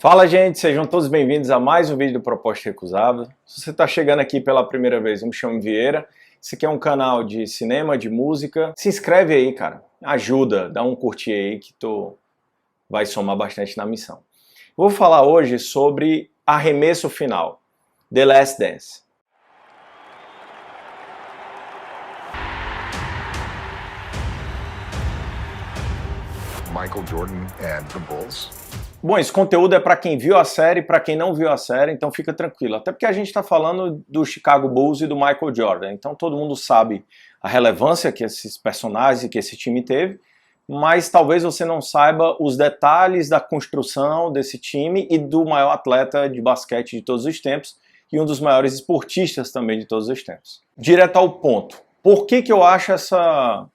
Fala, gente, sejam todos bem-vindos a mais um vídeo do Proposta Recusável. Se você está chegando aqui pela primeira vez, eu me chamo Vieira. Esse aqui é um canal de cinema, de música. Se inscreve aí, cara. Ajuda, dá um curtir aí que tu vai somar bastante na missão. Vou falar hoje sobre Arremesso Final, The Last Dance. Michael Jordan and the Bulls. Bom, esse conteúdo é para quem viu a série, para quem não viu a série, então fica tranquilo. Até porque a gente está falando do Chicago Bulls e do Michael Jordan, então todo mundo sabe a relevância que esses personagens e que esse time teve, mas talvez você não saiba os detalhes da construção desse time e do maior atleta de basquete de todos os tempos e um dos maiores esportistas também de todos os tempos. Direto ao ponto. Por que eu acho essa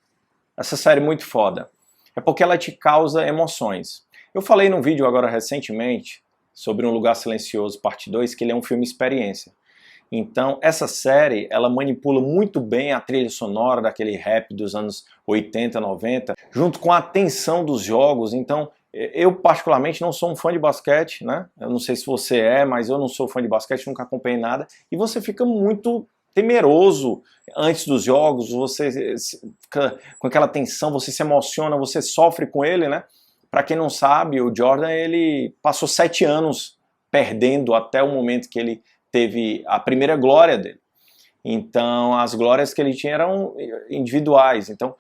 série muito foda? É porque ela te causa emoções. Eu falei num vídeo agora recentemente sobre Um Lugar Silencioso, parte 2, que ele é um filme experiência. Então, essa série, ela manipula muito bem a trilha sonora daquele rap dos anos 80, 90, junto com a tensão dos jogos. Então, eu particularmente não sou um fã de basquete, né? Eu não sei se você é, mas eu não sou fã de basquete, nunca acompanhei nada. E você fica muito temeroso antes dos jogos, você fica com aquela tensão, você se emociona, você sofre com ele, né? Para quem não sabe, o Jordan ele passou 7 anos perdendo até o momento que ele teve a primeira glória dele. Então, as glórias que ele tinha eram individuais. Então,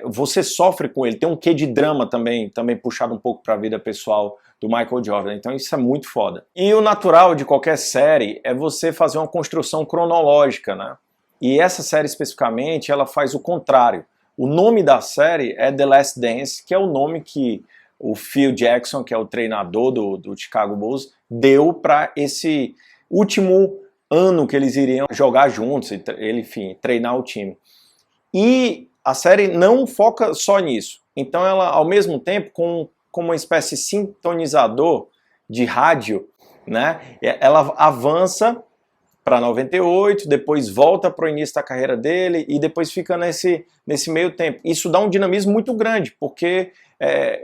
você sofre com ele. Tem um quê de drama também puxado um pouco para a vida pessoal do Michael Jordan. Então, isso é muito foda. E o natural de qualquer série é você fazer uma construção cronológica, né? E essa série especificamente, ela faz o contrário. O nome da série é The Last Dance, que é o nome que o Phil Jackson, que é o treinador do Chicago Bulls, deu para esse último ano que eles iriam jogar juntos, ele, enfim, treinar o time. E a série não foca só nisso. Então ela, ao mesmo tempo, como uma espécie de sintonizador de rádio, né, ela avança para 98, depois volta para o início da carreira dele e depois fica nesse meio tempo. Isso dá um dinamismo muito grande, porque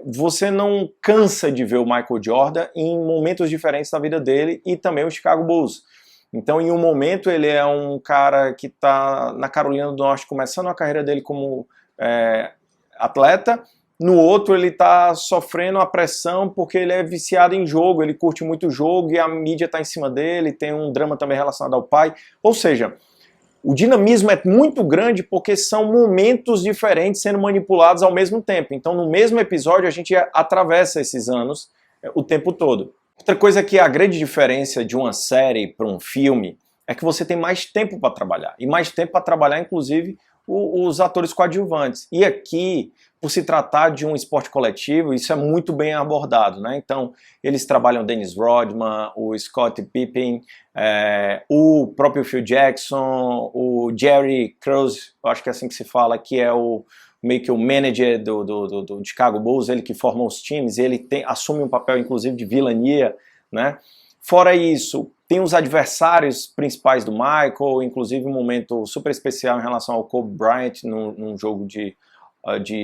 você não cansa de ver o Michael Jordan em momentos diferentes da vida dele e também o Chicago Bulls. Então, em um momento, ele é um cara que está na Carolina do Norte, começando a carreira dele como atleta. No outro, ele está sofrendo a pressão porque ele é viciado em jogo, ele curte muito jogo e a mídia está em cima dele, tem um drama também relacionado ao pai. Ou seja, o dinamismo é muito grande porque são momentos diferentes sendo manipulados ao mesmo tempo. Então, no mesmo episódio, a gente atravessa esses anos o tempo todo. Outra coisa que é a grande diferença de uma série para um filme é que você tem mais tempo para trabalhar. E mais tempo para trabalhar, inclusive, os atores coadjuvantes. E aqui, por se tratar de um esporte coletivo, isso é muito bem abordado, né? Então, eles trabalham Dennis Rodman, o Scott Pippen, o próprio Phil Jackson, o Jerry Krause, eu acho que é assim que se fala, que é meio que o manager do Chicago Bulls, ele que forma os times, ele assume um papel, inclusive, de vilania, né? Fora isso, tem os adversários principais do Michael, inclusive um momento super especial em relação ao Kobe Bryant num jogo de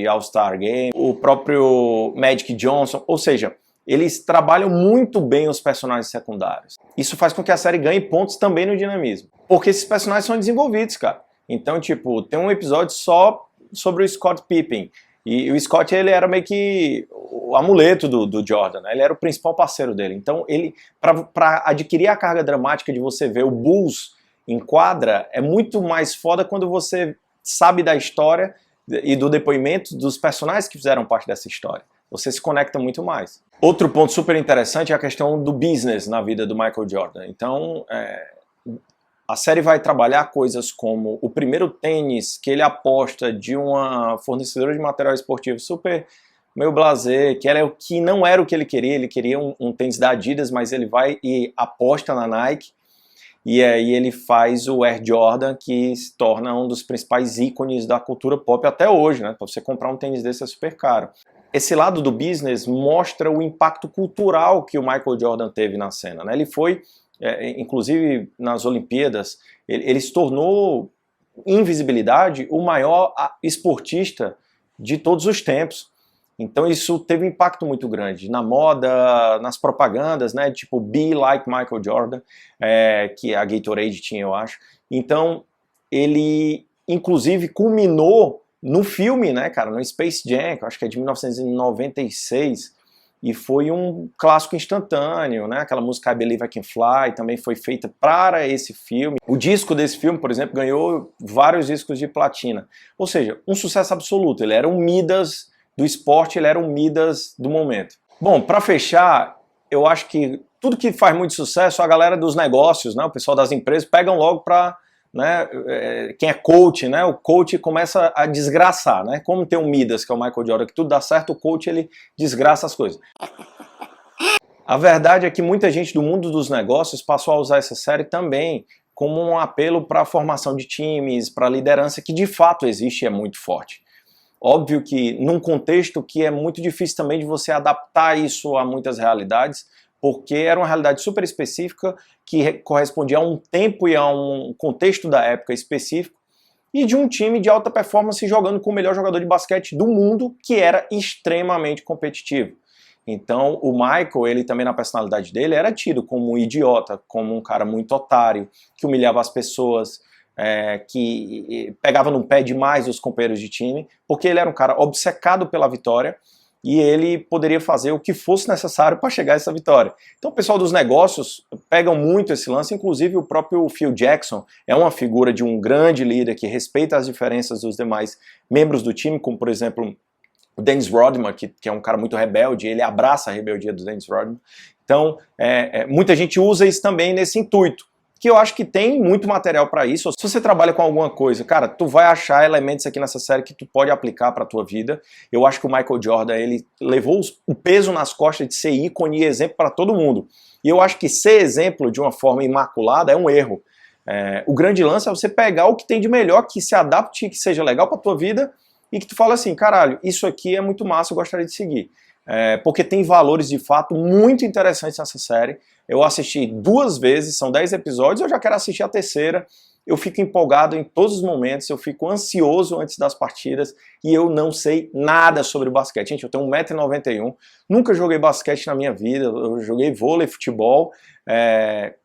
All-Star Game, o próprio Magic Johnson, ou seja, eles trabalham muito bem os personagens secundários. Isso faz com que a série ganhe pontos também no dinamismo, porque esses personagens são desenvolvidos, cara. Então, tipo, tem um episódio só sobre o Scott Pippen, e o Scott, ele era meio que o amuleto do Jordan, né? Ele era o principal parceiro dele. Então, ele, para adquirir a carga dramática de você ver o Bulls em quadra, é muito mais foda quando você sabe da história e do depoimento dos personagens que fizeram parte dessa história. Você se conecta muito mais. Outro ponto super interessante é a questão do business na vida do Michael Jordan. Então, a série vai trabalhar coisas como o primeiro tênis que ele aposta de uma fornecedora de material esportivo super meio blasé, que não era o que ele queria um tênis da Adidas, mas ele vai e aposta na Nike, e aí ele faz o Air Jordan, que se torna um dos principais ícones da cultura pop até hoje, né? Para você comprar um tênis desse é super caro. Esse lado do business mostra o impacto cultural que o Michael Jordan teve na cena, né? Ele foi, inclusive nas Olimpíadas, ele se tornou, em visibilidade, o maior esportista de todos os tempos. Então isso teve um impacto muito grande na moda, nas propagandas, né, tipo Be Like Michael Jordan, que a Gatorade tinha, eu acho. Então ele, inclusive, culminou no filme, né, cara, no Space Jam, que eu acho que é de 1996, e foi um clássico instantâneo, né, aquela música I Believe I Can Fly também foi feita para esse filme. O disco desse filme, por exemplo, ganhou vários discos de platina. Ou seja, um sucesso absoluto, ele era um Midas do esporte, ele era um Midas do momento. Bom, para fechar, eu acho que tudo que faz muito sucesso, a galera dos negócios, né, o pessoal das empresas, pegam logo para, né, quem é coach, né, o coach começa a desgraçar, né, como tem um Midas, que é o Michael Jordan, que tudo dá certo, o coach ele desgraça as coisas. A verdade é que muita gente do mundo dos negócios passou a usar essa série também como um apelo para a formação de times, para a liderança, que de fato existe e é muito forte. Óbvio que num contexto que é muito difícil também de você adaptar isso a muitas realidades, porque era uma realidade super específica que correspondia a um tempo e a um contexto da época específico e de um time de alta performance jogando com o melhor jogador de basquete do mundo, que era extremamente competitivo. Então o Michael, ele também na personalidade dele, era tido como um idiota, como um cara muito otário, que humilhava as pessoas, que pegava no pé demais os companheiros de time, porque ele era um cara obcecado pela vitória e ele poderia fazer o que fosse necessário para chegar a essa vitória. Então o pessoal dos negócios pegam muito esse lance, inclusive o próprio Phil Jackson é uma figura de um grande líder que respeita as diferenças dos demais membros do time, como por exemplo o Dennis Rodman, que é um cara muito rebelde, ele abraça a rebeldia do Dennis Rodman. Então muita gente usa isso também nesse intuito, que eu acho que tem muito material para isso. Se você trabalha com alguma coisa, cara, tu vai achar elementos aqui nessa série que tu pode aplicar para a tua vida. Eu acho que o Michael Jordan, ele levou o peso nas costas de ser ícone e exemplo para todo mundo. E eu acho que ser exemplo de uma forma imaculada é um erro. O grande lance é você pegar o que tem de melhor, que se adapte, que seja legal para tua vida e que tu fala assim, caralho, isso aqui é muito massa, eu gostaria de seguir. Porque tem valores de fato muito interessantes nessa série. Eu assisti 2 vezes, são 10 episódios, eu já quero assistir a terceira. Eu fico empolgado em todos os momentos, eu fico ansioso antes das partidas e eu não sei nada sobre basquete. Gente, eu tenho 1,91 m, nunca joguei basquete na minha vida, eu joguei vôlei, futebol,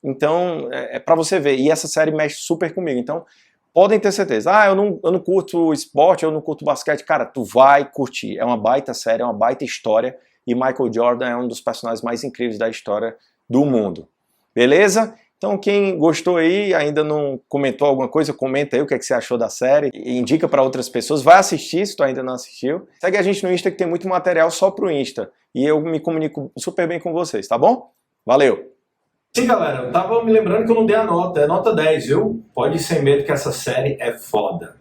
então é pra você ver. E essa série mexe super comigo, então podem ter certeza. Eu não curto esporte, eu não curto basquete. Cara, tu vai curtir. É uma baita série, é uma baita história. E Michael Jordan é um dos personagens mais incríveis da história do mundo. Beleza? Então quem gostou aí, ainda não comentou alguma coisa, comenta aí o que você achou da série. E indica para outras pessoas. Vai assistir se tu ainda não assistiu. Segue a gente no Insta que tem muito material só pro Insta. E eu me comunico super bem com vocês, tá bom? Valeu! Sim, galera, eu tava me lembrando que eu não dei a nota, é nota 10, viu? Pode ir sem medo que essa série é foda.